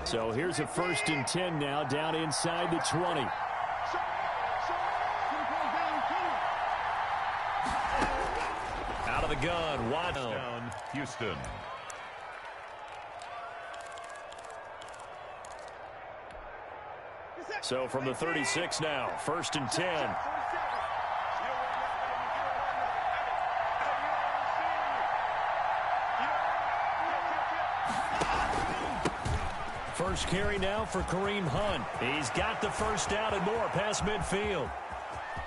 So here's a 1st and 10 now, down inside the 20. Out of the gun, Watson. Down, Houston. So from the 36 now, 1st and 10. First carry now for Kareem Hunt. He's got the first down and more past midfield.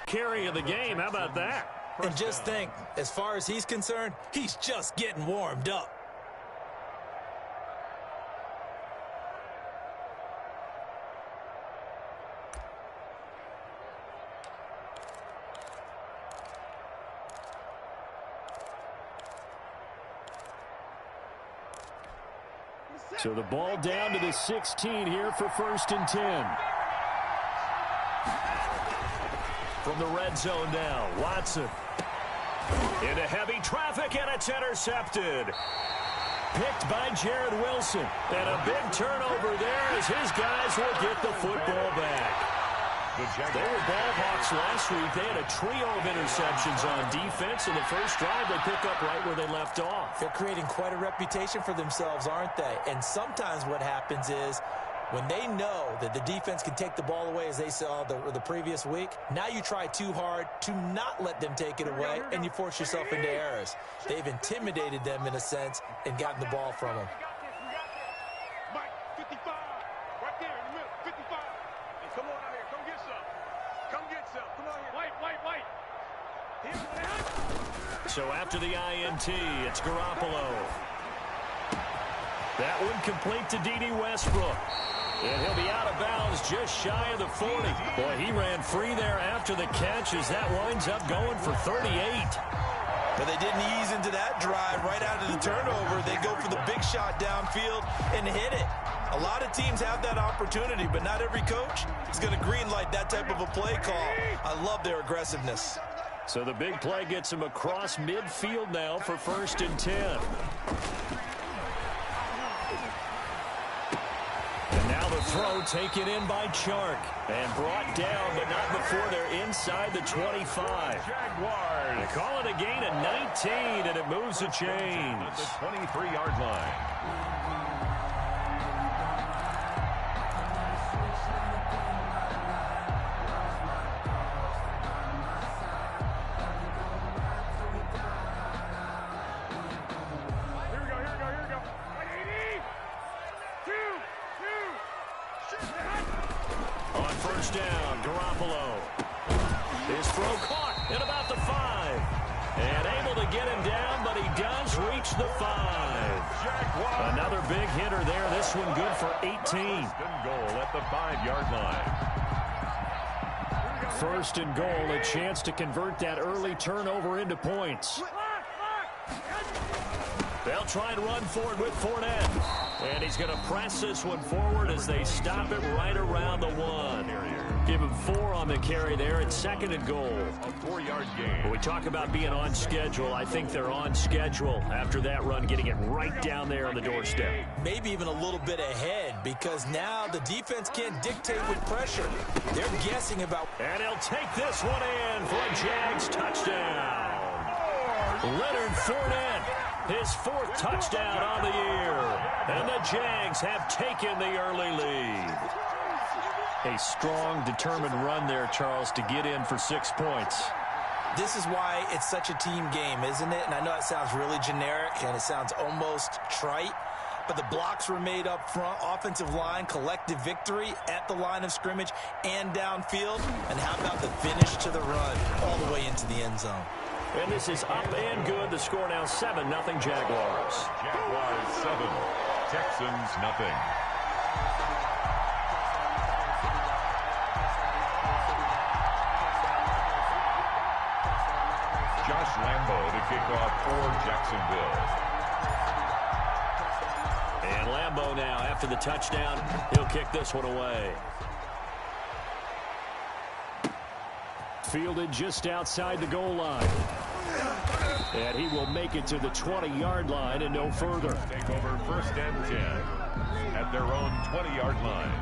Carry of the game, how about that? And just think, as far as he's concerned, he's just getting warmed up. So the ball down to the 16 here for 1st and 10. From the red zone now, Watson. Into heavy traffic, and it's intercepted. Picked by Jared Wilson. And a big turnover there as his guys will get the football back. They were ball hawks last week. They had a trio of interceptions on defense. In the first drive, they pick up right where they left off. They're creating quite a reputation for themselves, aren't they? And sometimes what happens is when they know that the defense can take the ball away, as they saw the previous week, now you try too hard to not let them take it away, and you force yourself into errors. They've intimidated them in a sense and gotten the ball from them. So after the INT, it's Garoppolo. That one complete to D.D. Westbrook. And he'll be out of bounds just shy of the 40. Boy, he ran free there after the catch as that winds up going for 38. But they didn't ease into that drive right out of the turnover. They go for the big shot downfield and hit it. A lot of teams have that opportunity, but not every coach is going to greenlight that type of a play call. I love their aggressiveness. So the big play gets him across midfield now for 1st and 10. And now the throw taken in by Chark. And brought down, but not before they're inside the 25. Jaguars. They call it a gain of 19, and it moves the chains. At the 23-yard line. Down, Garoppolo. His throw caught at about the 5. And able to get him down, but he does reach the 5. Another big hitter there. This one good for 18. Goal at the 5-yard line. 1st and goal, a chance to convert that early turnover into points. They'll try and run forward with Fournette. And he's going to press this one forward as they stop him right around the 1. Give him 4 on the carry there. It's 2nd and goal. A 4-yard gain. When we talk about being on schedule, I think they're on schedule after that run, getting it right down there on the doorstep. Maybe even a little bit ahead, because now the defense can't dictate with pressure. They're guessing about... And he'll take this one in for a Jags touchdown. Leonard Fournette, his 4th touchdown on the year. And the Jags have taken the early lead. A strong, determined run there, Charles, to get in for 6 points. This is why it's such a team game, isn't it? And I know it sounds really generic and it sounds almost trite, but the blocks were made up front, offensive line, collective victory at the line of scrimmage and downfield. And how about the finish to the run all the way into the end zone? And this is up and good. The score now 7-0 Jaguars. Jaguars 7, Texans nothing. Josh Lambo to kick off for Jacksonville. And Lambo now, after the touchdown, he'll kick this one away. Fielded just outside the goal line. And he will make it to the 20-yard line and no further. Take over 1st and 10 at their own 20-yard line.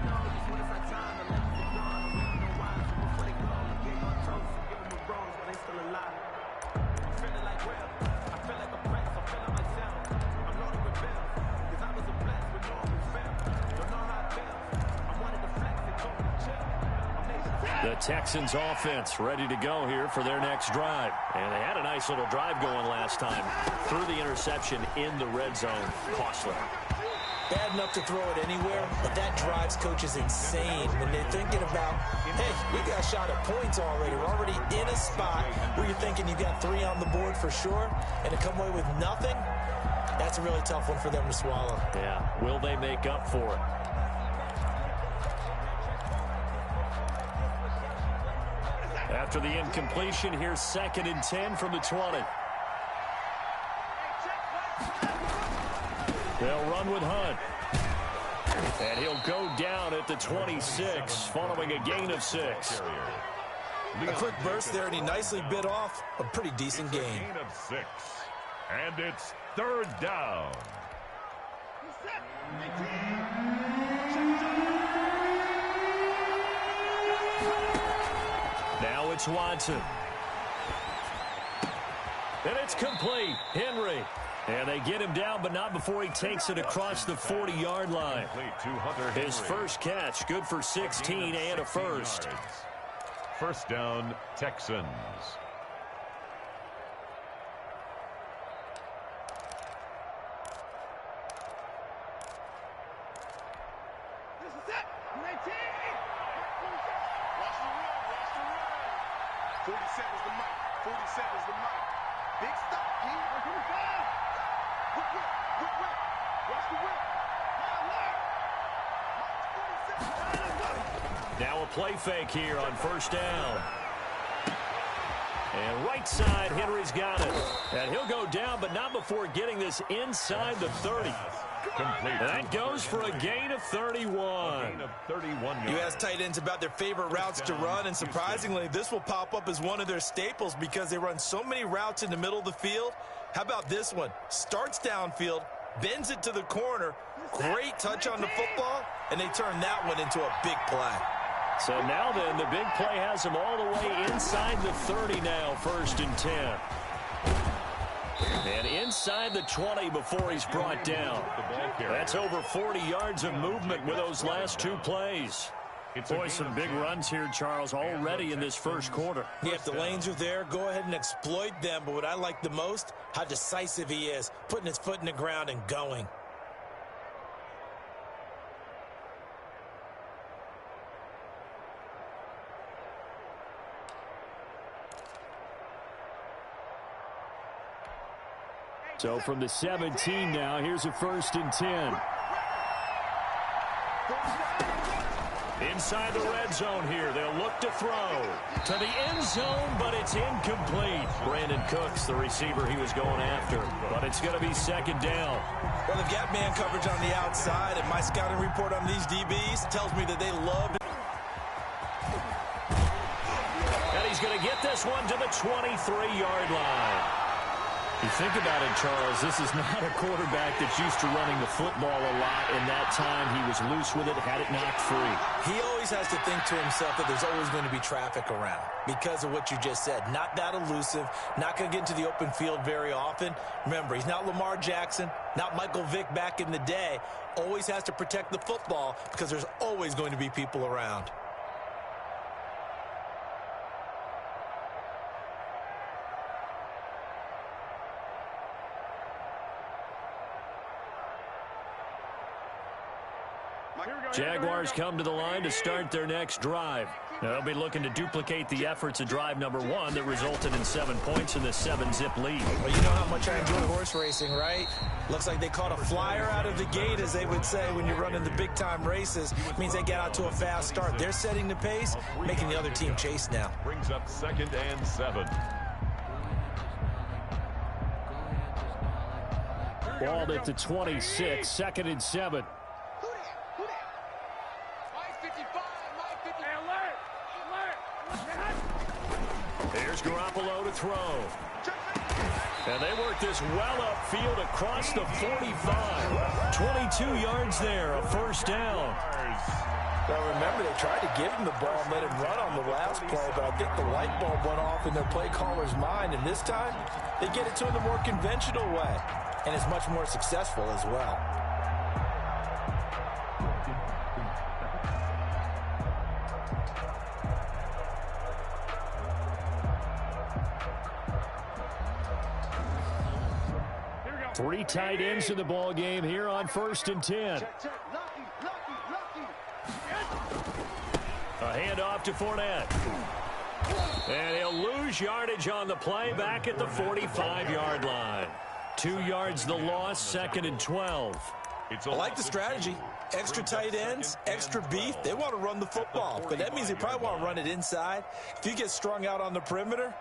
The Texans offense ready to go here for their next drive. And they had a nice little drive going last time. Threw the interception in the red zone. Costly. Bad enough to throw it anywhere, but that drives coaches insane when they're thinking about, hey, we got a shot at points already. We're already in a spot where you're thinking you got 3 on the board for sure, and to come away with nothing, that's a really tough one for them to swallow. Yeah, will they make up for it? After the incompletion, here's 2nd and 10 from the 20. They'll run with Hunt. And he'll go down at the 26, following a gain of 6. A quick burst there, and he nicely bit off a pretty decent gain. Gain of 6. And it's 3rd down. Now it's Watson. And it's complete. Henry. And they get him down, but not before he takes it across the 40-yard line. His first catch, good for 16 and a first. 1st down, Texans. This is it. 19. 47's the mic. 47's the mic. Big stop here. Whip. Watch the whip. Now a play fake here on 1st down. And right side, Henry's got it. And he'll go down, but not before getting this inside the 30. Complete. And that goes for a gain of 31. You ask tight ends about their favorite routes to run, and surprisingly, this will pop up as one of their staples because they run so many routes in the middle of the field. How about this one? Starts downfield, bends it to the corner, great touch on the football, and they turn that one into a big play. So now then, the big play has him all the way inside the 30 now, 1st and 10. And inside the 20 before he's brought down. That's over 40 yards of movement with those last 2 plays. Boy, some big runs here, Charles, already in this first quarter. Yeah, if the lanes are there, go ahead and exploit them. But what I like the most, how decisive he is, putting his foot in the ground and going. So from the 17 now, here's a 1st and 10. Inside the red zone here, they'll look to throw to the end zone, but it's incomplete. Brandon Cooks, the receiver he was going after, but it's going to be 2nd down. Well, they've got man coverage on the outside, and my scouting report on these DBs tells me that they love it. And he's going to get this one to the 23-yard line. You think about it, Charles, this is not a quarterback that's used to running the football a lot. In that time, he was loose with it, had it knocked free. He always has to think to himself that there's always going to be traffic around because of what you just said. Not that elusive, not going to get into the open field very often. Remember, he's not Lamar Jackson, not Michael Vick back in the day. Always has to protect the football because there's always going to be people around. Jaguars come to the line to start their next drive. They'll be looking to duplicate the efforts of drive number 1 that resulted in 7 points in the 7-zip lead. Well, you know how much I enjoy horse racing, right? Looks like they caught a flyer out of the gate, as they would say when you're running the big-time races. It means they get out to a fast start. They're setting the pace, making the other team chase now. Brings up 2nd and 7. Ball at the 26, 2nd and 7. Here's Garoppolo to throw. And they work this well upfield across the 45. 22 yards there, a first down. Now, remember, they tried to give him the ball and let him run on the last play, but I think the light bulb went off in their play caller's mind, and this time they get it to him the more conventional way, and it's much more successful as well. Three tight ends in the ball game here on 1st and 10. A handoff to Fournette. And he'll lose yardage on the play back at the 45-yard line. 2 yards the loss, 2nd and 12. I like the strategy. Extra tight ends, extra beef. They want to run the football, but that means they probably want to run it inside. If you get strung out on the perimeter,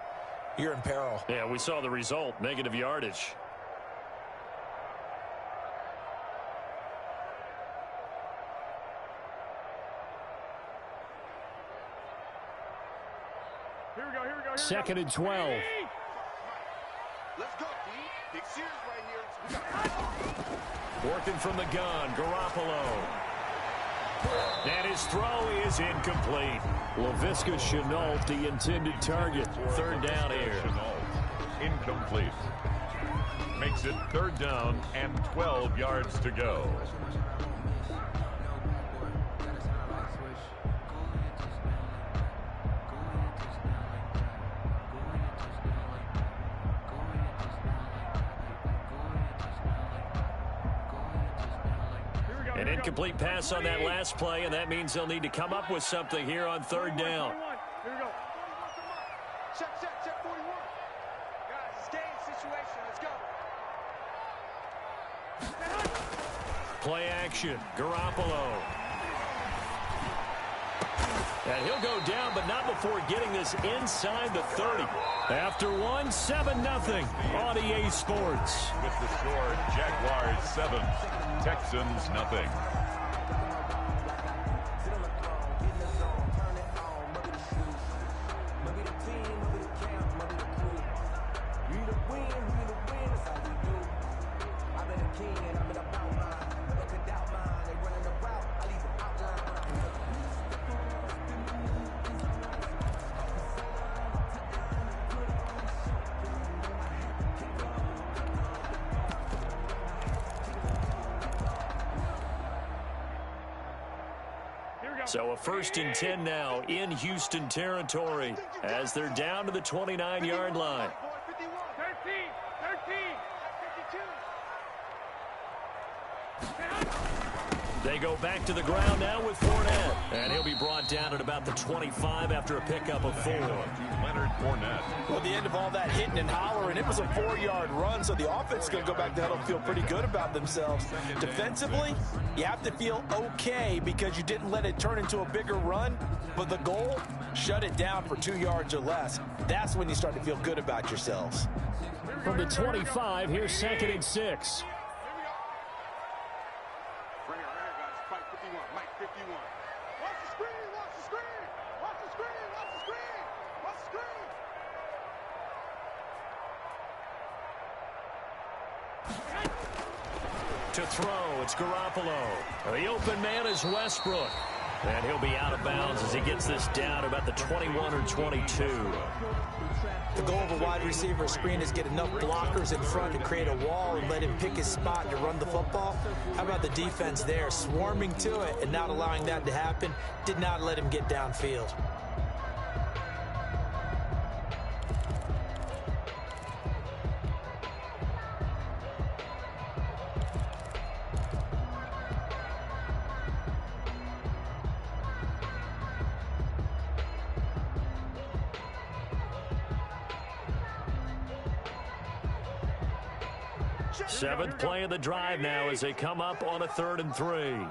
you're in peril. Yeah, we saw the result, negative yardage. Here we go. 2nd and 12. Let's go, D. Big series right here. Working from the gun, Garoppolo. And his throw is incomplete. Laviska Shenault, the intended target. 3rd down here. Incomplete. Makes it 3rd down and 12 yards to go. An incomplete pass on that last play, and that means they'll need to come up with something here on 3rd down. Here we go. Check 41. Guys, it's game situation. Let's go. Play action, Garoppolo. And he'll go down, but not before getting this inside the 30. After one, 7-0 on EA Sports. With the score, Jaguars 7, Texans nothing. So a 1st and 10 now in Houston territory as they're down to the 29-yard line. 13. They go back to the ground now with Fournette. And he'll be brought down at about the 25 after a pickup of 4. Leonard Fournette. Well, at the end of all that hitting and hollering, it was a 4-yard run, so the offense is going to go back to huddle and feel pretty good about themselves. Defensively, you have to feel okay because you didn't let it turn into a bigger run, but the goal, shut it down for 2 yards or less. That's when you start to feel good about yourselves. From the 25, here's 2nd and 6. Right here, guys. Mike 51. Mike 51. Watch the screen. Watch the screen. Watch the screen. Watch the screen. Watch the screen. To throw, it's Garoppolo. The open man is Westbrook. And he'll be out of bounds as he gets this down about the 21 or 22. The goal of a wide receiver screen is get enough blockers in front to create a wall and let him pick his spot to run the football. How about the defense there, swarming to it and not allowing that to happen? Did not let him get downfield. Seventh play of the drive now as they come up on a 3rd and 3.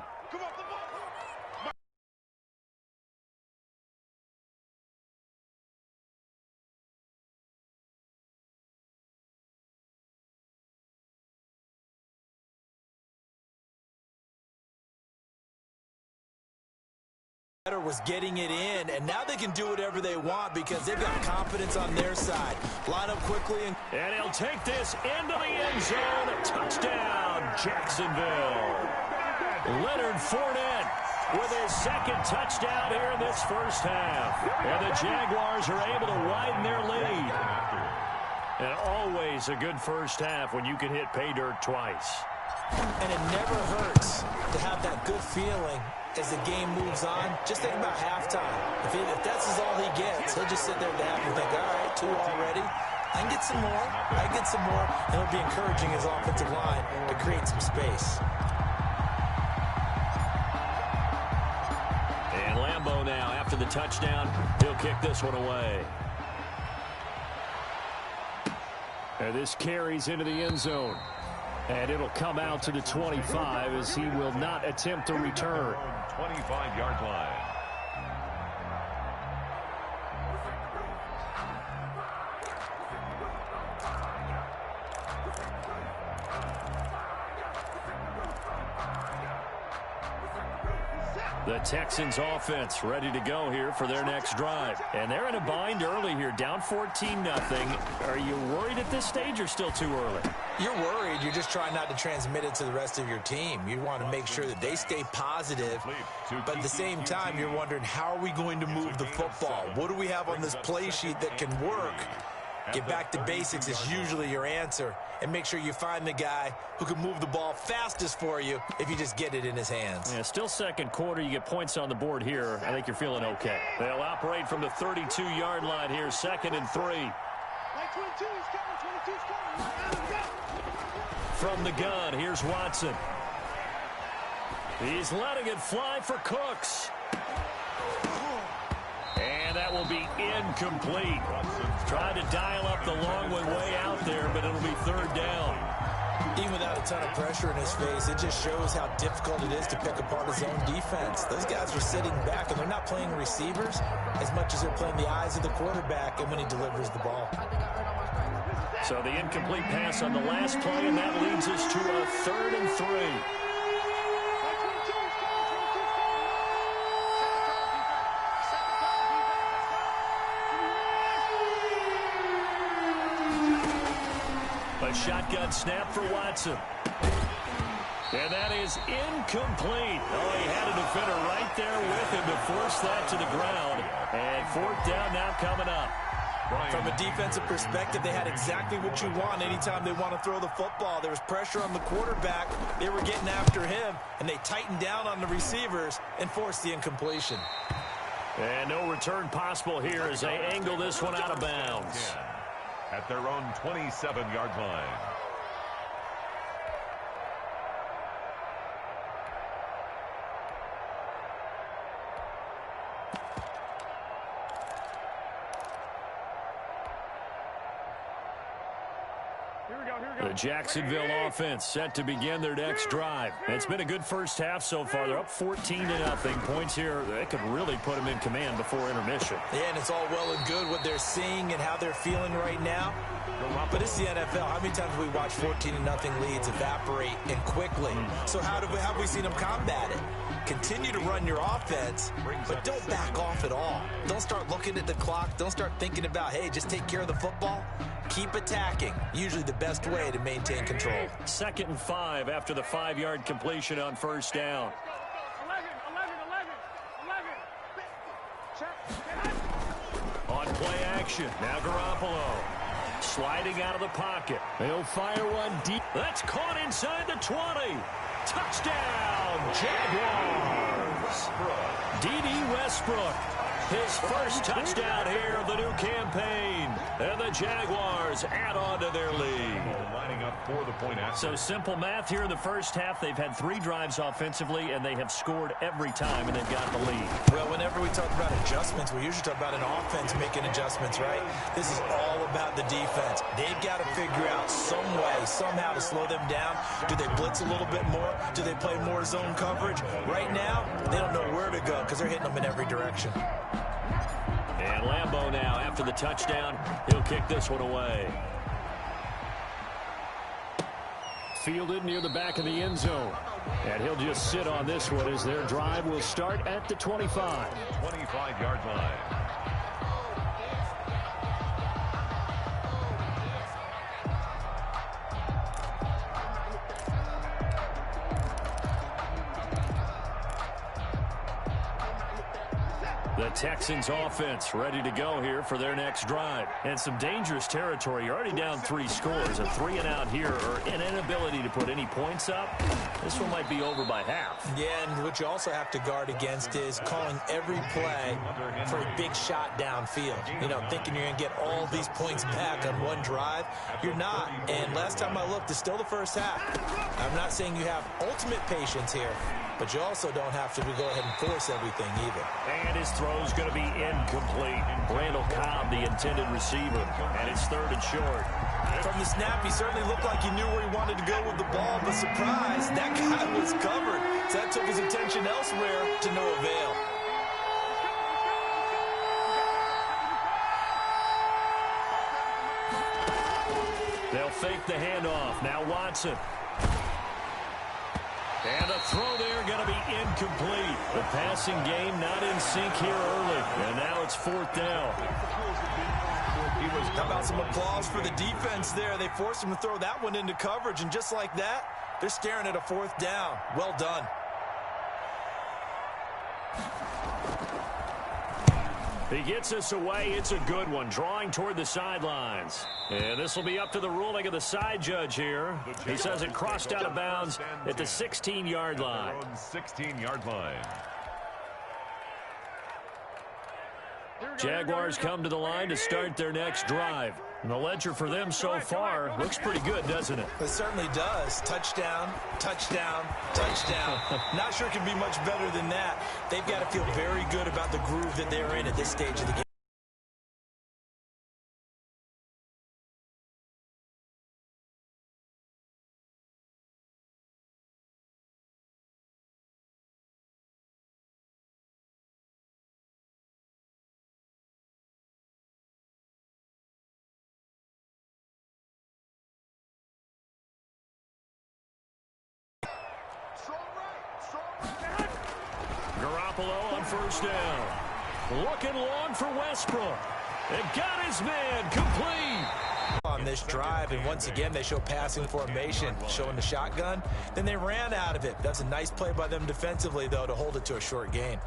Was getting it in, and now they can do whatever they want because they've got confidence on their side. Line up quickly. And he'll take this into the end zone. Touchdown, Jacksonville. Leonard Fournette with his second touchdown here in this first half. And the Jaguars are able to widen their lead. And always a good first half when you can hit pay dirt twice. And it never hurts to have that good feeling as the game moves on. Just think about halftime. If that's all he gets, he'll just sit there at the half and think, all right, 2 already. I can get some more. I can get some more. And he'll be encouraging his offensive line to create some space. And Lambeau now, after the touchdown, he'll kick this one away. And this carries into the end zone. And it'll come out to the 25 as he will not attempt to return. 25-yard line. The Texans offense ready to go here for their next drive. And they're in a bind early here, down 14-0. Are you worried at this stage or still too early? You're worried. You're just trying not to transmit it to the rest of your team. You want to make sure that they stay positive. But at the same time, you're wondering, how are we going to move the football? What do we have on this play sheet that can work? Get back to basics is usually your answer. And make sure you find the guy who can move the ball fastest for you if you just get it in his hands. Yeah, still second quarter. You get points on the board here. I think you're feeling okay. They'll operate from the 32-yard line here, 2nd and 3. From the gun, here's Watson. He's letting it fly for Cooks. And that will be incomplete. Tried to dial up the long one way out there, but it'll be 3rd down. Even without a ton of pressure in his face, it just shows how difficult it is to pick apart his own defense. Those guys are sitting back, and they're not playing receivers as much as they're playing the eyes of the quarterback and when he delivers the ball. So the incomplete pass on the last play, and that leads us to a 3rd and 3. A shotgun snap for Watson. And that is incomplete. Oh, he had a defender right there with him to force that to the ground. And 4th down now coming up. From a defensive perspective, they had exactly what you want anytime they want to throw the football. There was pressure on the quarterback. They were getting after him, and they tightened down on the receivers and forced the incompletion. And no return possible here as they angle this one out of bounds. At their own 27-yard line. The Jacksonville offense set to begin their next drive. It's been a good first half so far. They're up 14-0. Points here, they could really put them in command before intermission. Yeah, and it's all well and good what they're seeing and how they're feeling right now. But it's the NFL. How many times have we watched 14-0 leads evaporate and quickly? So how have we seen them combat it? Continue to run your offense, but don't back off at all. Don't start looking at the clock. Don't start thinking about, hey, just take care of the football. Keep attacking. Usually the best way to maintain control. 2nd and 5 after the 5-yard completion on 1st down. 11. On play action, now Garoppolo. Sliding out of the pocket. They'll fire one deep. That's caught inside the 20. Touchdown, Jaguars. D.D. Westbrook. His first touchdown here of the new campaign. And the Jaguars add on to their lead. Lining up for the point after. So simple math here in the first half. They've had 3 drives offensively, and they have scored every time, and they've got the lead. Well, whenever we talk about adjustments, we usually talk about an offense making adjustments, right? This is all about the defense. They've got to figure out some way, somehow to slow them down. Do they blitz a little bit more? Do they play more zone coverage? Right now, they don't know where to go because they're hitting them in every direction. And Lambeau now, after the touchdown, he'll kick this one away. fielded near the back of the end zone. And he'll just sit on this one as their drive will start at the 25. 25-yard line. The Texans offense ready to go here for their next drive. And some dangerous territory. You're already down 3 scores. A 3-and-out here or an inability to put any points up. This one might be over by half. Yeah, and what you also have to guard against is calling every play for a big shot downfield. You know, thinking you're going to get all these points back on one drive. You're not. And last time I looked, it's still the first half. I'm not saying you have ultimate patience here, but you also don't have to go ahead and force everything either. And his throw's going to be incomplete. Randall Cobb, the intended receiver. And it's 3rd and short. From the snap, he certainly looked like he knew where he wanted to go with the ball, but surprise, that guy was covered. So that took his attention elsewhere to no avail. They'll fake the handoff. Now Watson. And a throw there going to be incomplete. The passing game not in sync here early. And now it's 4th down. How about some applause for the defense there? They forced him to throw that one into coverage, and just like that, they're staring at a 4th down. Well done. He gets us away. It's a good one. Drawing toward the sidelines. And this will be up to the ruling of the side judge here. He says it crossed out of bounds at the 16-yard line. 16-yard line. Jaguars come to the line to start their next drive. And the ledger for them so far looks pretty good, doesn't it? It certainly does. Touchdown, touchdown, touchdown. Not sure it can be much better than that. They've got to feel very good about the groove that they're in at this stage of the game. Garoppolo on 1st down. Looking long for Westbrook. And got his man complete. On this drive, and once again, they show passing formation, showing the shotgun. Then they ran out of it. That's a nice play by them defensively, though, to hold it to a short gain.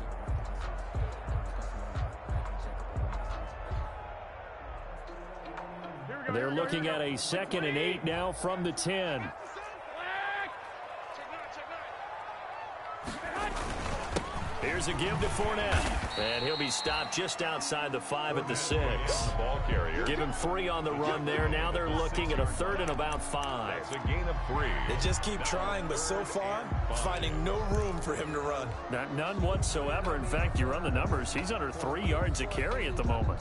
They're looking at a 2nd and 8 now from the 10. Here's a give to Fournette. And he'll be stopped just outside the 5 at the 6. Ball carrier. Give him 3 on the run there. Now they're looking at a 3rd and about 5. It's a gain of 3. They just keep trying, but so far, finding no room for him to run. None whatsoever. In fact, you run the numbers. He's under 3 yards a carry at the moment.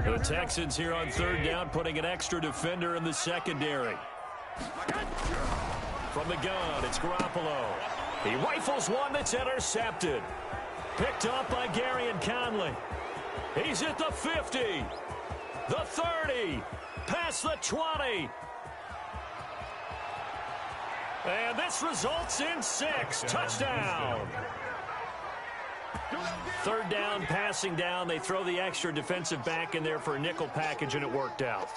The Texans here on 3rd down, putting an extra defender in the secondary. From the gun, it's Garoppolo. He rifles one that's intercepted. Picked up by Garyon Conley. He's at the 50. The 30. Past the 20. And this results in 6. Touchdown. 3rd down, passing down. They throw the extra defensive back in there for a nickel package, and it worked out.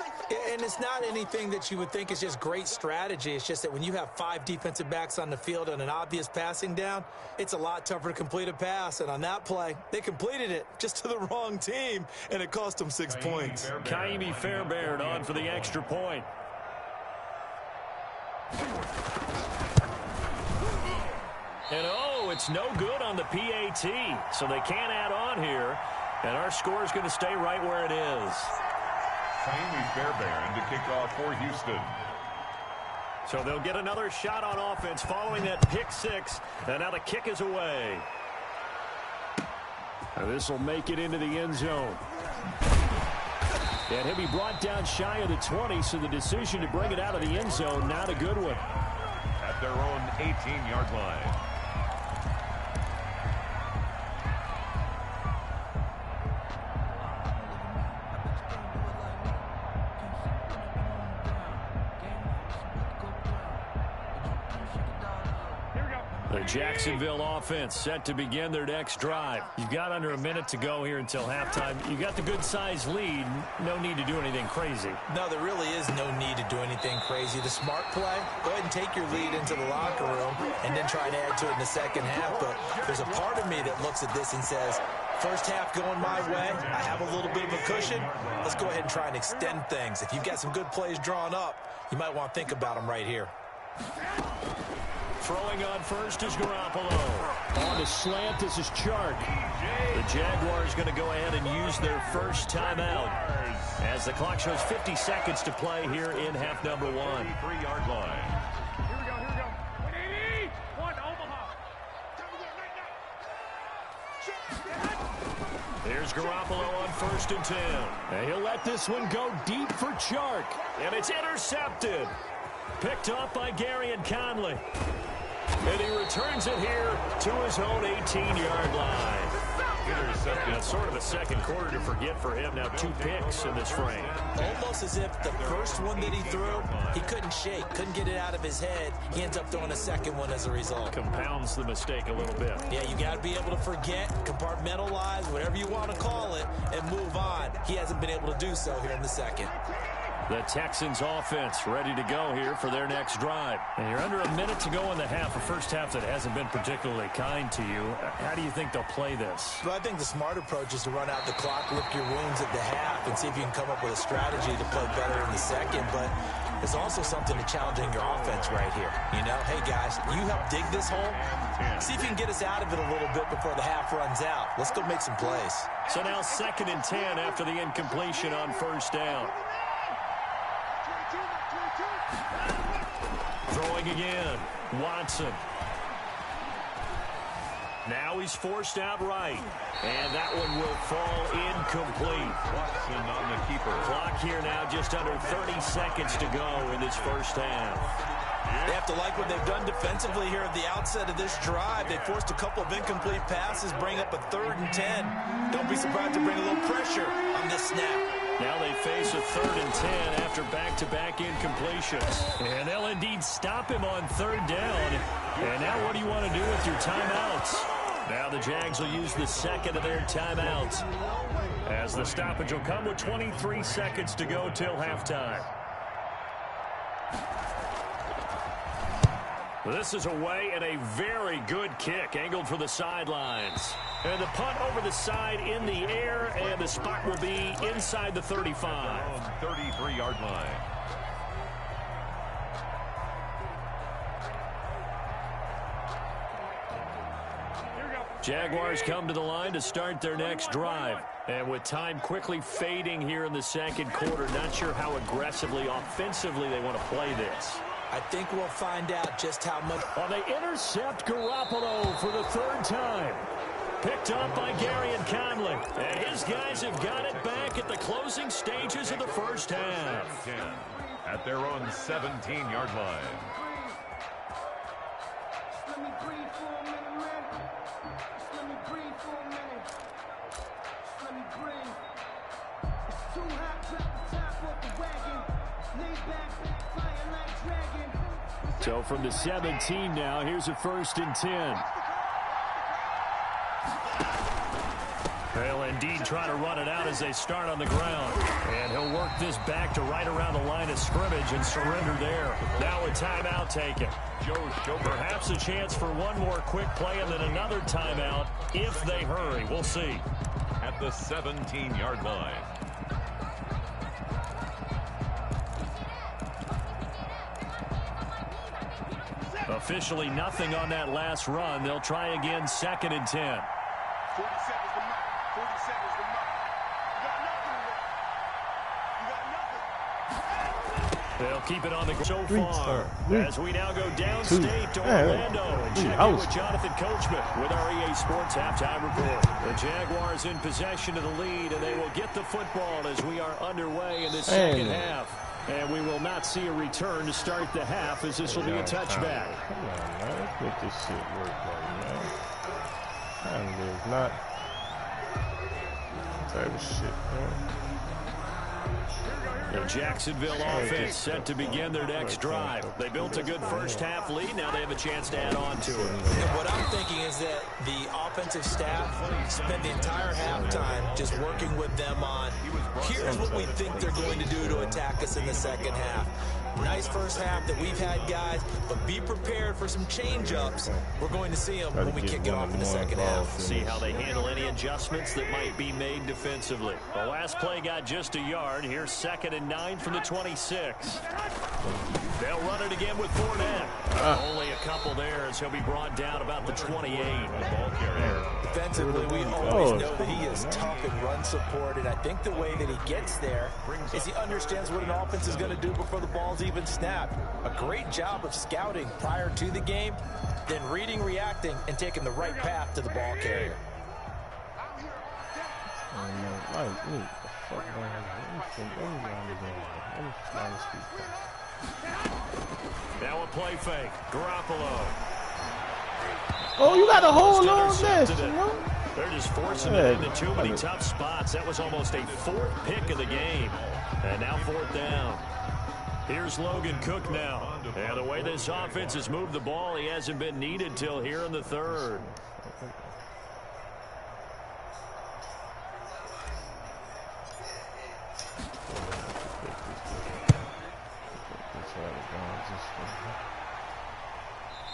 And it's not anything that you would think is just great strategy. It's just that when you have 5 defensive backs on the field on an obvious passing down, it's a lot tougher to complete a pass. And on that play, they completed it just to the wrong team, and it cost them 6 points. Kaimi Fairbairn on for the extra point. And it's no good on the PAT, so they can't add on here. And our score is going to stay right where it is. Kaimi Fairbairn to kick off for Houston. So they'll get another shot on offense following that pick 6. And now the kick is away. And this will make it into the end zone. And he'll be brought down shy of the 20, so the decision to bring it out of the end zone, not a good one. At their own 18-yard line. The Jacksonville offense set to begin their next drive. You've got under a minute to go here until halftime. You got the good-sized lead. No need to do anything crazy. No, there really is no need to do anything crazy. The smart play, go ahead and take your lead into the locker room and then try and add to it in the second half. But there's a part of me that looks at this and says, first half going my way, I have a little bit of a cushion. Let's go ahead and try and extend things. If you've got some good plays drawn up, you might want to think about them right here. Throwing on first is Garoppolo. On the slant, this is Chark. The Jaguars going to go ahead and use their first timeout as the clock shows 50 seconds to play here in half number 1. 3-yard line. Here we go. 180. One Omaha. Here's Garoppolo on 1st and 10. And he'll let this one go deep for Chark. And it's intercepted. Picked up by Gary and Conley. And he returns it here to his own 18-yard line. Intercepted. It's sort of a second quarter to forget for him. Now 2 picks in this frame. Almost as if the first one that he threw, he couldn't shake, couldn't get it out of his head. He ends up throwing a second one as a result. Compounds the mistake a little bit. Yeah, you got to be able to forget, compartmentalize, whatever you want to call it, and move on. He hasn't been able to do so here in the second. The Texans offense ready to go here for their next drive. And you're under a minute to go in the half, a first half that hasn't been particularly kind to you. How do you think they'll play this? Well, I think the smart approach is to run out the clock, lick your wounds at the half, and see if you can come up with a strategy to play better in the second. But there's also something to challenging your offense right here. You know, hey, guys, you help dig this hole. See if you can get us out of it a little bit before the half runs out. Let's go make some plays. So now 2nd and 10 after the incompletion on 1st down. Throwing again, Watson. Now he's forced out right. And that one will fall incomplete. Watson on the keeper. Clock here now just under 30 seconds to go in this first half. They have to like what they've done defensively here at the outset of this drive. They forced a couple of incomplete passes, bring up a 3rd and 10. Don't be surprised to bring a little pressure on this snap. Now they face a 3rd and 10 after back-to-back incompletions. And they'll indeed stop him on 3rd down. And now what do you want to do with your timeouts? Now the Jags will use the second of their timeouts, as the stoppage will come with 23 seconds to go till halftime. This is away and a very good kick, angled for the sidelines. And the punt over the side in the air, and the spot will be inside the 35. 33-yard line. Jaguars come to the line to start their next drive. And with time quickly fading here in the second quarter, not sure how aggressively, offensively they want to play this. I think we'll find out just how much. Oh, they intercept Garoppolo for the 3rd time. Picked up by Gary and Conley. And his guys have got it back at the closing stages of the first half. 10 at their own 17-yard line. Let me breathe for a minute, man. Let me breathe for a minute. Let me breathe. It's too hot, drop the top off the wagon. Lay back, fire like dragon. So from the 17 now, here's a 1st and 10. They'll indeed try to run it out as they start on the ground. And he'll work this back to right around the line of scrimmage and surrender there. Now a timeout taken. Perhaps a chance for one more quick play and then another timeout if they hurry. We'll see. At the 17-yard line. Officially nothing on that last run. They'll try again, 2nd and 10. 40 seconds to mark. 40 seconds to mark. You got nothing. You got nothing. They'll keep it on the so far as we now go downstate to Orlando and check in with Jonathan Coachman with our EA Sports halftime report. The Jaguars in possession of the lead, and they will get the football as we are underway in this second half. And we will not see a return to start the half, as this will be a touchback. Come on, man. Let's make this shit work, man. Time is not type of shit, man. The Jacksonville offense set to begin their next drive. They built a good first-half lead. Now they have a chance to add on to it. And what I'm thinking is that the offensive staff spent the entire halftime just working with them on, here's what we think they're going to do to attack us in the second half. Nice first half that we've had, guys, but be prepared for some change-ups. We're going to see them when we kick it off in the second half. See how they handle any adjustments that might be made defensively. The last play got just a yard. Here's 2nd and 9 from the 26. They'll run it again with Fournette. Only a couple there as he'll be brought down about the 28. Ball carrier. Defensively, we always know that he is tough and run support, and I think the way that he gets there is he understands what an offense is going to do before the ball's even snapped. A great job of scouting prior to the game, then reading, reacting, and taking the right path to the ball carrier. Now a play fake. Garoppolo. Oh, you got to hold on this, you know? They're just forcing it into too many tough spots. That was almost a 4th pick of the game. And now 4th down. Here's Logan Cook now. And the way this offense has moved the ball, he hasn't been needed till here in the 3rd.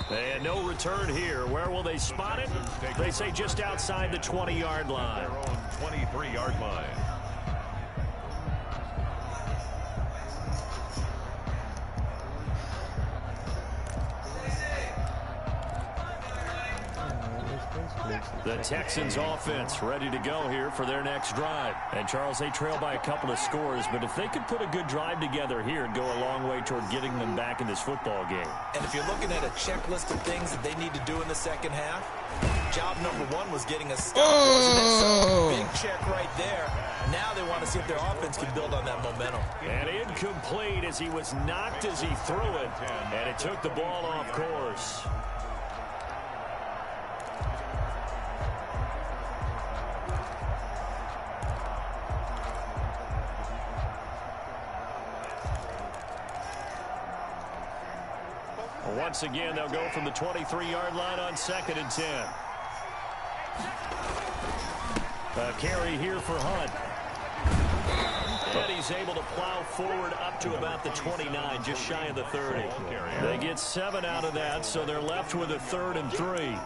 And no return here. Where will they spot it? They say just outside the 20-yard line. Their own 23-yard line. The Texans offense ready to go here for their next drive. And Charles, they trail by a couple of scores, but if they could put a good drive together here, it'd go a long way toward getting them back in this football game. And if you're looking at a checklist of things that they need to do in the second half, job number 1 was getting a stop. So big check right there. Now they want to see if their offense can build on that momentum. And incomplete as he was knocked as he threw it, and it took the ball off course. Once again, they'll go from the 23-yard line on 2nd and 10. A carry here for Hunt. And he's able to plow forward up to about the 29, just shy of the 30. They get 7 out of that, so they're left with a 3rd and 3.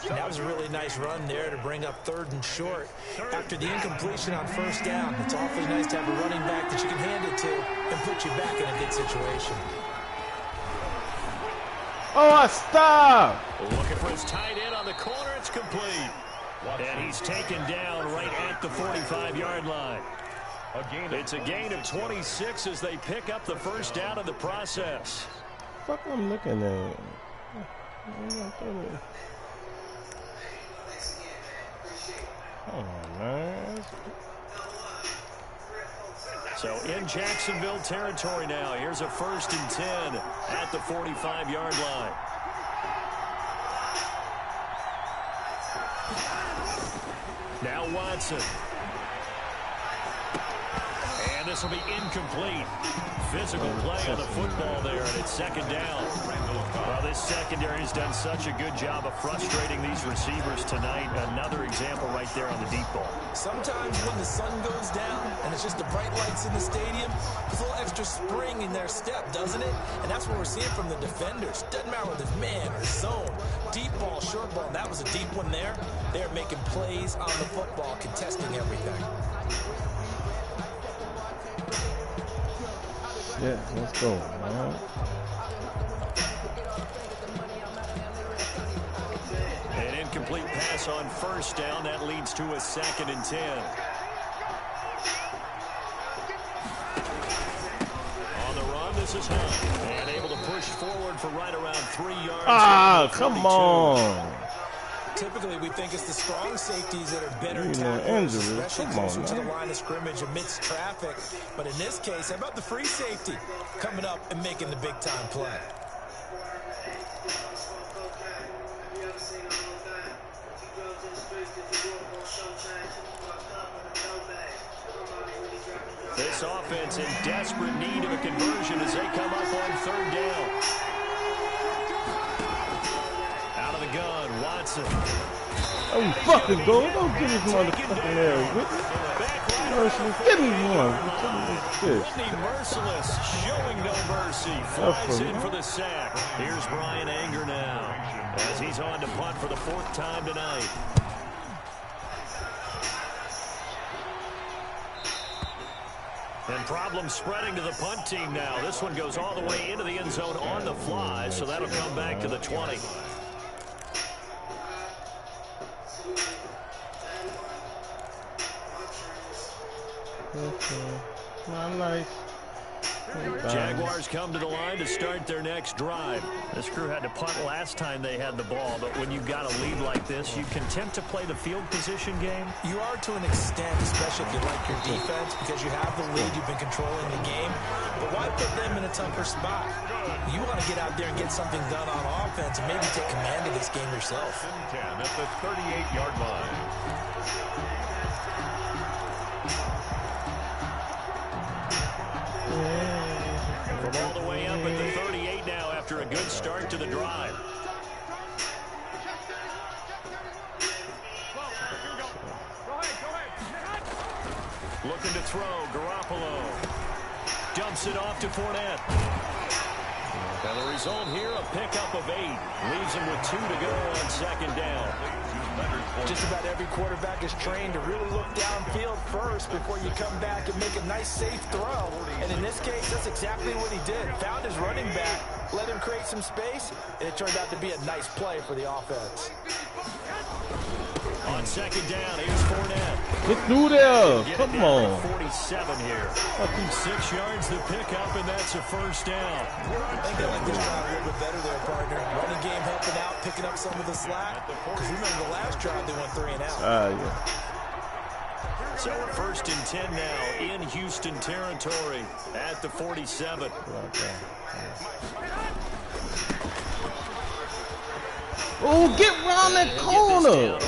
That was a really nice run there to bring up 3rd and short. After the incompletion on 1st down, it's awfully nice to have a running back that you can hand it to and put you back in a good situation. Oh, stop! Looking for his tight end on the corner. It's complete. And he's taken down right at the 45-yard line. It's a gain of 26 as they pick up the 1st down in the process. Fuck, I'm looking at. Oh, man. So in Jacksonville territory now. Here's a 1st and 10 at the 45-yard line. Now Watson. And this will be incomplete. Physical play on the football there, and it's 2nd down. Well, this secondary has done such a good job of frustrating these receivers tonight. Another example right there on the deep ball. Sometimes when the sun goes down and it's just the bright lights in the stadium, there's a little extra spring in their step, doesn't it? And that's what we're seeing from the defenders. Doesn't matter whether it's man or zone, deep ball, short ball. That was a deep one there. They're making plays on the football, contesting everything. Yeah, let's go, man. An incomplete pass on 1st down. That leads to a 2nd and 10. On the run, this is Hunt. And able to push forward for right around 3 yards. Ah, come on. Typically, we think it's the strong safeties that are better You know, tacklers, injury. especially Come on, closer to the man. line of scrimmage amidst traffic. But in this case, how about the free safety coming up and making the big-time play? This offense in desperate need of a conversion as they come up on third down. Out of the gun, Watson. Oh, you fucking go. Don't give this motherfucking air with me. Merciless. Give me one. Whitney Merciless showing no mercy. Flies in for the sack. Here's Brian Anger now as he's on to punt for the 4th time tonight. And problems spreading to the punt team now. This one goes all the way into the end zone on the fly, so that'll come back to the 20. Nice. Jaguars come to the line to start their next drive. This crew had to punt last time they had the ball, but when you've got a lead like this, you can tempt to play the field position game. You are to an extent, especially if you like your defense, because you have the lead, you've been controlling the game. But why put them in a tougher spot? You want to get out there and get something done on offense and maybe take command of this game yourself. 10 at the 38-yard line. From all the way up at the 38 now after a good start to the drive. Looking to throw, Garoppolo. Dumps it off to Fournette. And the result here, a pickup of 8. Leaves him with 2 to go on second down. Just about every quarterback is trained to really look downfield first before you come back and make a nice, safe throw. And in this case, that's exactly what he did. Found his running back, let him create some space, and it turned out to be a nice play for the offense. On second down, here's Fournette. Get through there. Come on. 47 here. 6 yards the pickup, and that's a first down. I think they like this drive a little bit better there, partner. Running game helping out, picking up some of the slack. Because remember the last drive, they went 3 and out. Yeah. So we're 1st and 10 now in Houston territory at the 47. Oh, get around that corner.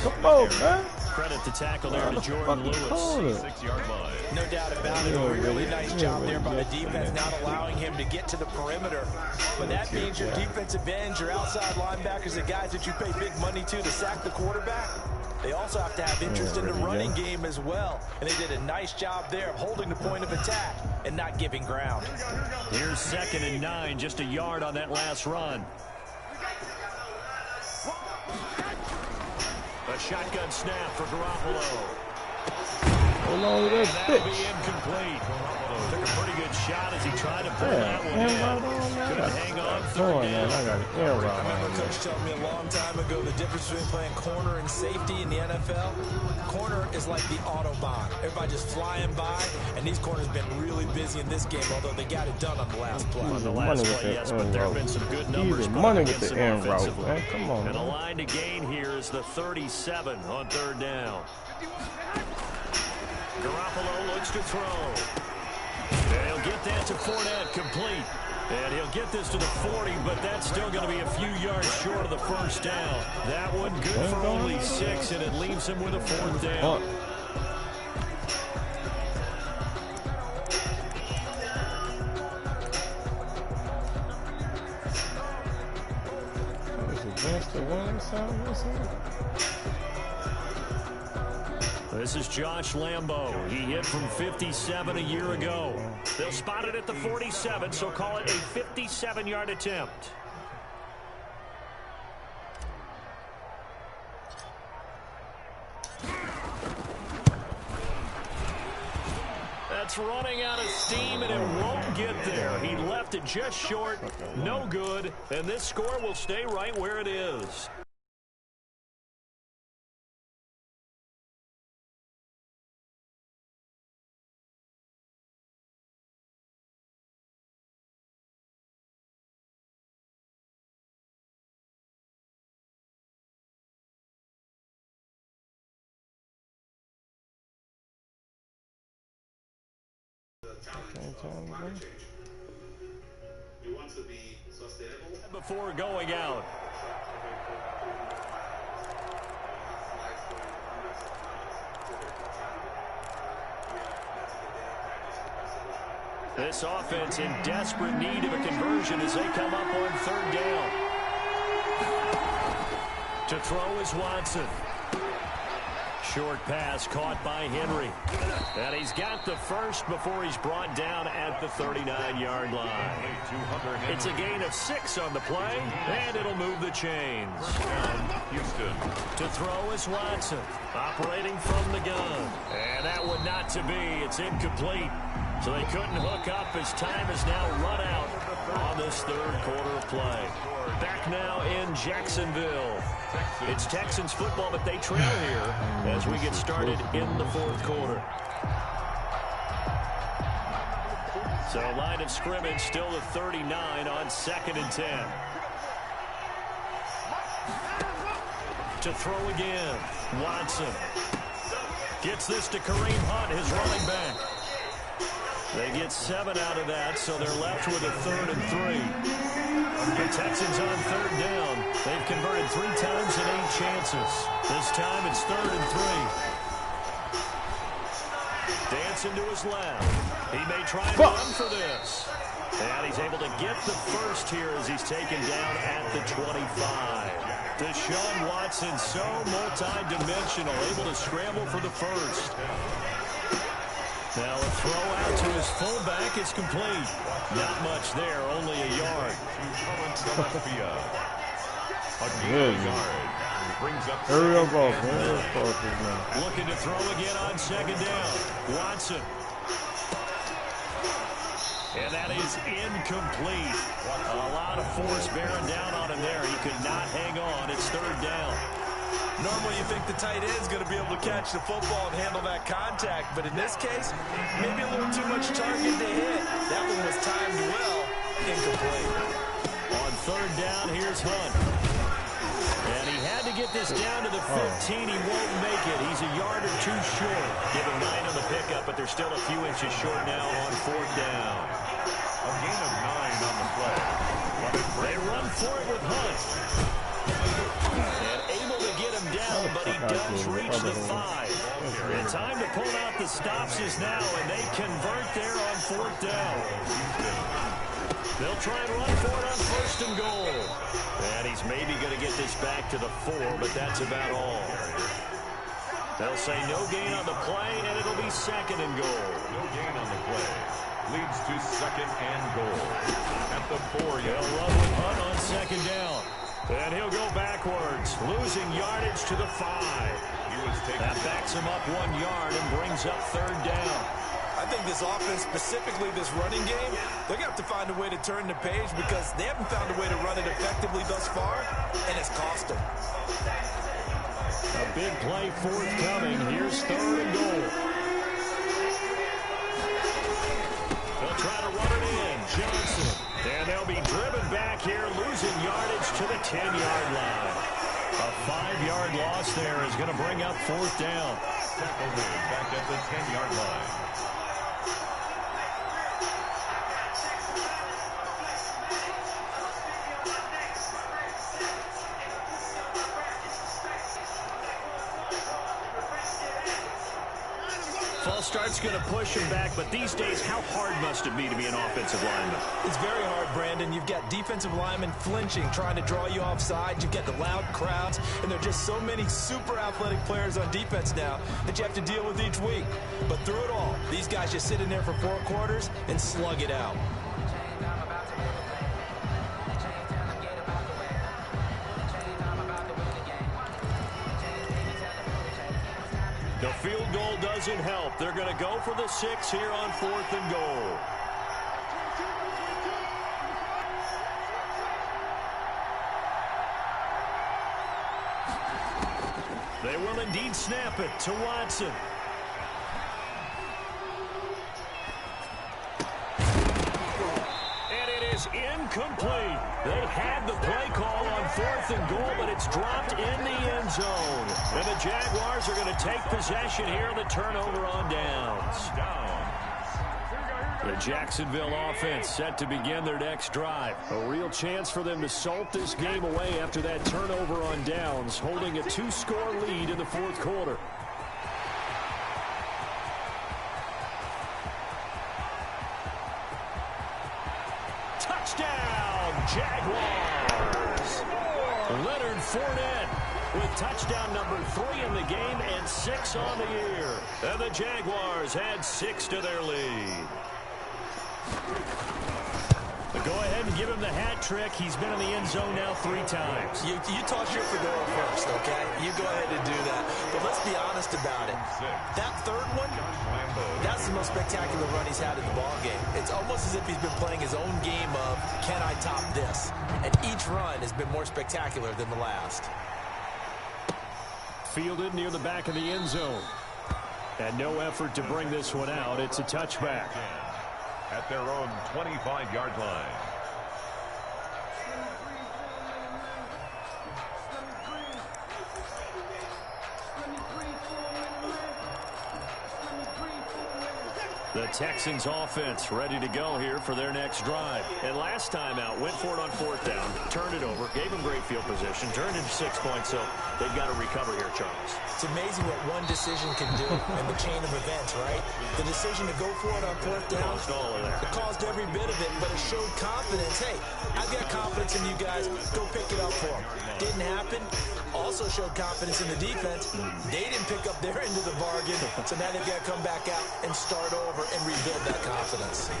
Come on, man. Credit the tackle there to Jordan Lewis. 6-yard line. No doubt about it. A really nice job there by the defense, not allowing him to get to the perimeter. But that means your defensive ends, your outside linebackers, the guys that you pay big money to sack the quarterback, they also have to have interest in the running game as well. And they did a nice job there of holding the point of attack and not giving ground. Here's 2nd and 9, just a yard on that last run. A shotgun snap for Garoppolo. Hold on to that That'll be bitch. incomplete. Took a pretty good shot as he tried to pull that one in. Couldn't hang on third down. I got an air route. I remember Coach told me a long time ago the difference between playing corner and safety in the NFL. Corner is like the Autobahn. Everybody just flying by, and these corners have been really busy in this game, although they got it done on the last play. On the last play, yes, but there have been some good numbers. Easy money with against the him air route, offensively. man. Come on, And a man. line to gain here is the 37 on third down. Garoppolo looks to throw. And he'll get that to Fournette, complete. And he'll get this to the 40, but that's still going to be a few yards short of the first down. That one good for only 6, and it leaves him with a 4th down. This is Josh Lambo. He hit from 57 a year ago. They'll spot it at the 47, so call it a 57-yard attempt. That's running out of steam, and it won't get there. He left it just short. No good, and this score will stay right where it is. Before going out. This offense in desperate need of a conversion as they come up on third down. To throw is Watson. Short pass caught by Henry. And he's got the first before he's brought down at the 39-yard line. It's a gain of 6 on the play, and it'll move the chains. Houston. To throw is Watson, operating from the gun. And that one not to be. It's incomplete. So they couldn't hook up as time is now run out on this third quarter of play. Back now in Jacksonville. It's Texans football, but they trail here as we get started in the fourth quarter. So line of scrimmage still the 39 on 2nd and 10. To throw again, Watson. Gets this to Kareem Hunt, his running back. They get 7 out of that, so they're left with a 3rd and 3. The Texans on third down. They've converted 3 times in 8 chances. This time it's 3rd and 3. Dancing to his left. He may try and run for this. And he's able to get the first here as he's taken down at the 25. Deshaun Watson, so multi-dimensional, able to scramble for the first. Now a throw out to his fullback is complete. Not much there, only a yard. Hurry up, man. Looking to throw again on 2nd down. Watson. And that is incomplete. A lot of force bearing down on him there. He could not hang on. It's 3rd down. Normally you think the tight end's going to be able to catch the football and handle that contact, but in this case, maybe a little too much target to hit. That one was timed well, incomplete. On 3rd down, here's Hunt. And he had to get this down to the 15. He won't make it. He's a yard or 2 short. Give him 9 on the pickup, but they're still a few inches short now on 4th down. A gain of 9 on the play. They run for it with Hunt. And able to get him down, but he does reach the 5. And time to pull out the stops is now, and they convert there on 4th down. They'll try and run for it on 1st and goal. And he's maybe going to get this back to the 4, but that's about all. They'll say no gain on the play, and it'll be 2nd and goal. No gain on the play. Leads to 2nd and goal. At the 4, they'll run with Hunt on 2nd down. And he'll go backwards, losing yardage to the 5. That backs him up 1 yard and brings up 3rd down. I think this offense, specifically this running game, they're going to have to find a way to turn the page because they haven't found a way to run it effectively thus far, and it's cost them. A big play forthcoming. Here's 3rd and goal. They'll try to run it in. Johnson. And they'll be driven back here, losing yardage to the 10-yard line. A 5-yard loss there is going to bring up 4th down. Tackle made back at the 10-yard line. False start's going to push him back, but these days, how hard must it be to be an offensive lineman? It's very hard, Brandon. You've got defensive linemen flinching, trying to draw you offside. You've got the loud crowds, and there are just so many super athletic players on defense now that you have to deal with each week. But through it all, these guys just sit in there for 4 quarters and slug it out. The field goal doesn't help. They're going to go for the 6 here on 4th and goal. They will indeed snap it to Watson. And it is incomplete. They had the play call on 4th and goal, but it's dropped in the end zone. And the Jaguars are going to take possession here, the turnover on downs. The Jacksonville offense set to begin their next drive. A real chance for them to salt this game away after that turnover on downs, holding a 2-score lead in the 4th quarter. Leonard Fournette with touchdown number 3 in the game and 6 on the year. And the Jaguars add 6 to their lead. Go ahead and give him the hat trick. He's been in the end zone now 3 times. You toss your fedora first, okay? You go ahead and do that. But let's be honest about it. That third one, that's the most spectacular run he's had in the ballgame. It's almost as if he's been playing his own game of, can I top this? And each run has been more spectacular than the last. Fielded near the back of the end zone. And no effort to bring this one out. It's a touchback. At their own 25-yard line. The Texans offense ready to go here for their next drive. And last time out, went for it on 4th down, turned it over, gave them great field position, turned it to 6 points, so they've got to recover here, Charles. It's amazing what one decision can do in the chain of events, right? The decision to go for it on 4th down, it caused every bit of it, but it showed confidence. Hey, I've got confidence in you guys. Go pick it up for them. Didn't happen. Also showed confidence in the defense. They didn't pick up their end of the bargain, so now they've got to come back out and start over and rebuild that confidence.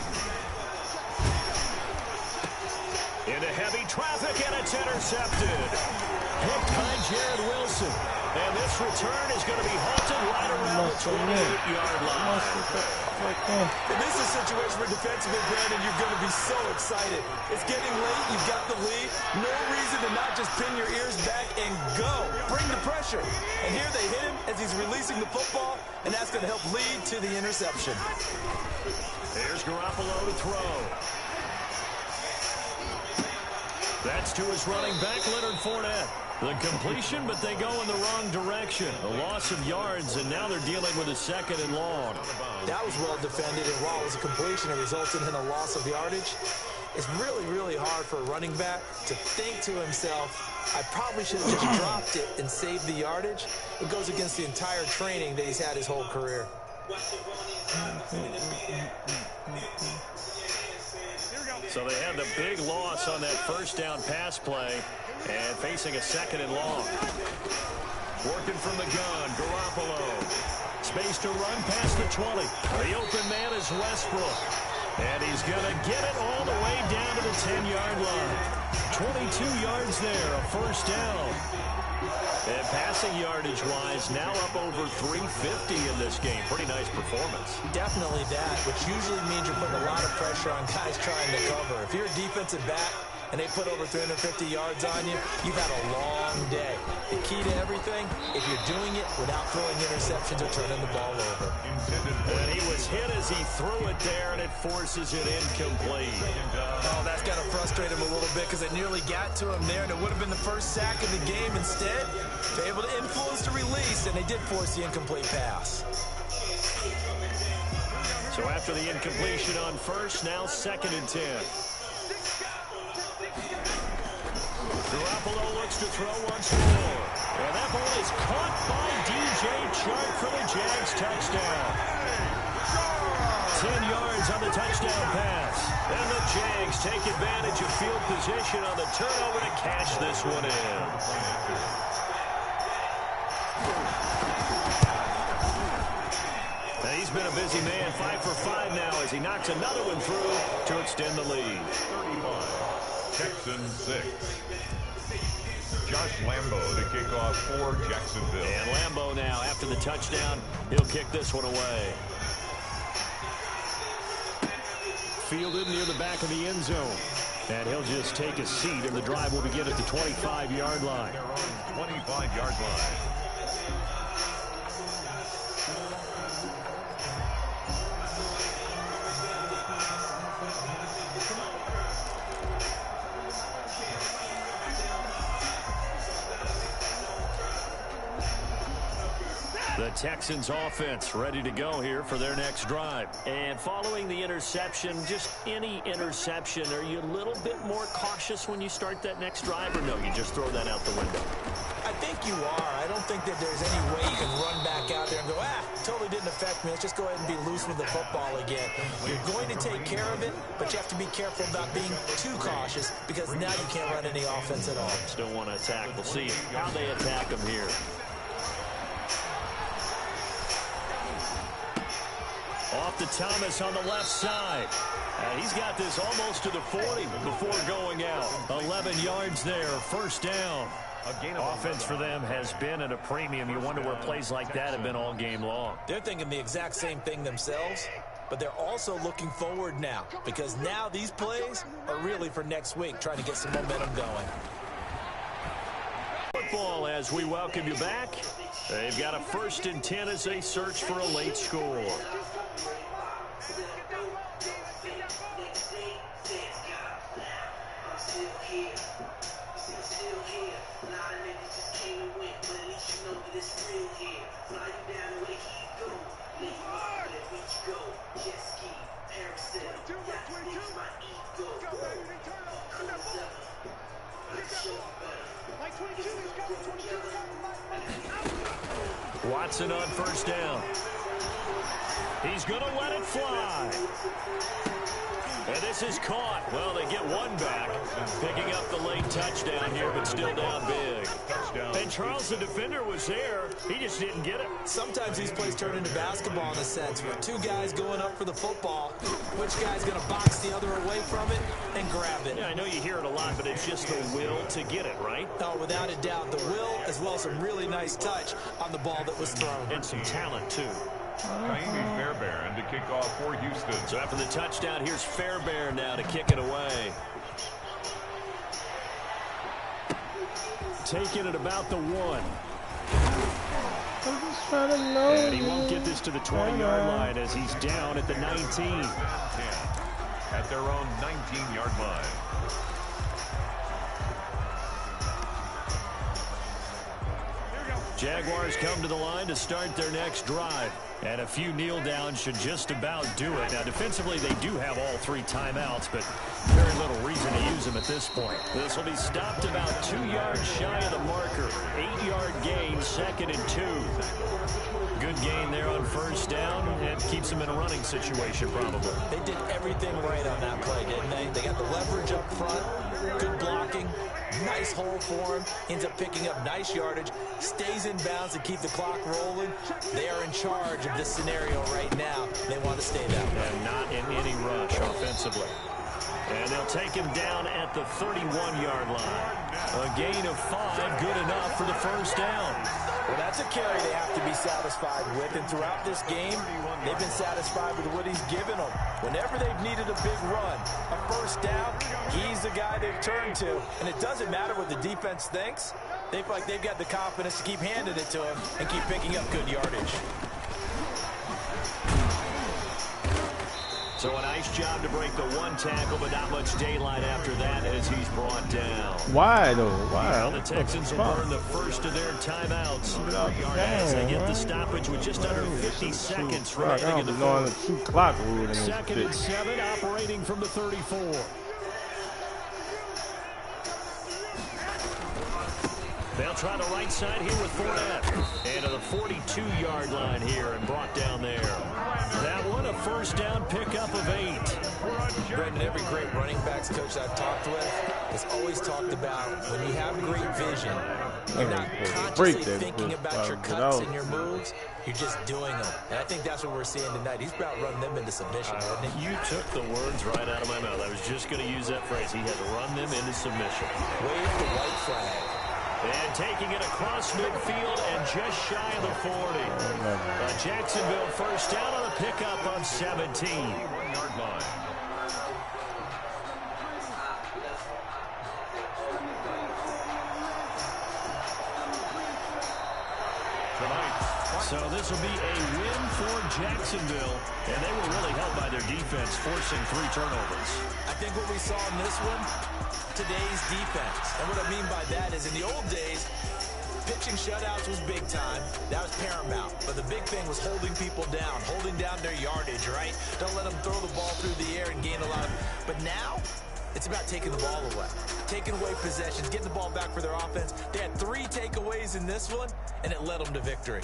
Into heavy traffic, and it's intercepted. Picked by Jared Wilson. And this return is going to be halted right around the 28-yard line. And this is a situation where defensively, Brandon, you're going to be so excited. It's getting late. You've got the lead. No reason to not just pin your ears back and go. Bring the pressure. And here they hit him as he's releasing the football, and that's going to help lead to the interception. Here's Garoppolo to throw. That's to his running back, Leonard Fournette. The completion, but they go in the wrong direction. A loss of yards, and now they're dealing with a 2nd and long. That was well defended, and while it was a completion, it resulted in a loss of yardage. It's really, really hard for a running back to think to himself, I probably should have just dropped it and saved the yardage. It goes against the entire training that he's had his whole career. So they had the big loss on that 1st down pass play and facing a 2nd and long. Working from the gun, Garoppolo. Space to run past the 20. The open man is Westbrook. And he's going to get it all the way down to the 10-yard line. 22 yards there, a 1st down. And passing yardage-wise, now up over 350 in this game. Pretty nice performance. Definitely that, which usually means you're putting a lot of pressure on guys trying to cover. If you're a defensive back and they put over 350 yards on you, you've had a long day. The key to everything, if you're doing it without throwing interceptions or turning the ball over. And he was hit as he threw it there, and it forces it incomplete. Oh, that's got to frustrate him a little bit because it nearly got to him there, and it would have been the first sack of the game. Instead, they're able to influence the release, and they did force the incomplete pass. So after the incompletion on 1st, now 2nd and 10. Garoppolo looks to throw once more. And that ball is caught by DJ Chark for the Jags touchdown. 10 yards on the touchdown pass. And the Jags take advantage of field position on the turnover to cash this one in. And he's been a busy man, 5 for 5 now as he knocks another one through to extend the lead. 35, Texans 6. Josh Lambo to kick off for Jacksonville. And Lambo now, after the touchdown, he'll kick this one away. Fielded near the back of the end zone. And he'll just take a seat, and the drive will begin at the 25-yard line. Their own 25-yard line. The Texans offense ready to go here for their next drive. And following the interception, just any interception, are you a little bit more cautious when you start that next drive, or no, you just throw that out the window? I think you are. I don't think that there's any way you can run back out there and go, totally didn't affect me. Let's just go ahead and be loose with the football again. You're going to take care of it, but you have to be careful about being too cautious because now you can't run any offense at all. Still want to attack. We'll see how they attack them here. Off to Thomas on the left side. He's got this almost to the 40 before going out. 11 yards there, first down. Offense for them has been at a premium. You wonder where plays like that have been all game long. They're thinking the exact same thing themselves, but they're also looking forward now because now these plays are really for next week, trying to get some momentum going. Football as we welcome you back. They've got a 1st and 10 as they search for a late score. Watson on first down. He's going to let it fly. And this is caught. Well, they get one back. Picking up the late touchdown here, but still down big. And Charles, the defender, was there. He just didn't get it. Sometimes these plays turn into basketball in a sense. With two guys going up for the football, which guy's going to box the other away from it and grab it? Yeah, I know you hear it a lot, but it's just the will to get it, right? Oh, without a doubt. The will, as well as some really nice touch on the ball that was thrown. And some talent, too. Jaime Fairbairn to kick off for Houston. So after the touchdown, here's Fairbairn now to kick it away. Taking it about the 1. I'm just trying to know. And he won't get this to the 20-yard line as he's down at the 19. At their own 19-yard line. Jaguars come to the line to start their next drive. And a few kneel downs should just about do it. Now, defensively, they do have all 3 timeouts, but very little reason to use them at this point. This will be stopped about 2 yards shy of the marker. 8-yard gain, 2nd and 2. Good gain there on first down, and keeps them in a running situation probably. They did everything right on that play, didn't they? They got the leverage up front, good blocking, nice hole for him, ends up picking up nice yardage, stays in bounds to keep the clock rolling. They are in charge of this scenario right now. They want to stay that way. And not in any rush offensively. And they'll take him down at the 31-yard line. A gain of 5, good enough for the first down. Well, that's a carry they have to be satisfied with. And throughout this game, they've been satisfied with what he's given them. Whenever they've needed a big run, a first down, he's the guy they've turned to. And it doesn't matter what the defense thinks. They feel like they've got the confidence to keep handing it to him and keep picking up good yardage. So a nice job to break the 1 tackle, but not much daylight after that as he's brought down. Why, though? Why? Well, the Texans will burn the first of their timeouts as they get the stoppage with just under 50 seconds remaining in the fourth. 2 clock rule. 2nd and 7, operating from the 34. They'll try the right side here with Fournette. And to the 42-yard line here and brought down there. That one, a first down pickup of 8. Brendan, every great running backs coach I've talked with has always talked about when you have great vision, you're not consciously thinking about your cuts and your moves. You're just doing them. And I think that's what we're seeing tonight. He's about running them into submission, hasn't he? You took the words right out of my mouth. I was just going to use that phrase. He had to run them into submission. Wave the white flag. And taking it across midfield and just shy of the 40. A Jacksonville first down on a pickup of 17. 1-yard line. So this will be a win for Jacksonville, and they were really helped by their defense, forcing 3 turnovers. I think what we saw in this one, today's defense. And what I mean by that is in the old days, Pitching shutouts was big time. That was paramount. But the big thing was holding people down, holding down their yardage, right? Don't let them throw the ball through the air and gain a lot of... But now, it's about taking the ball away. Taking away possessions, getting the ball back for their offense. They had 3 takeaways in this one, and it led them to victory.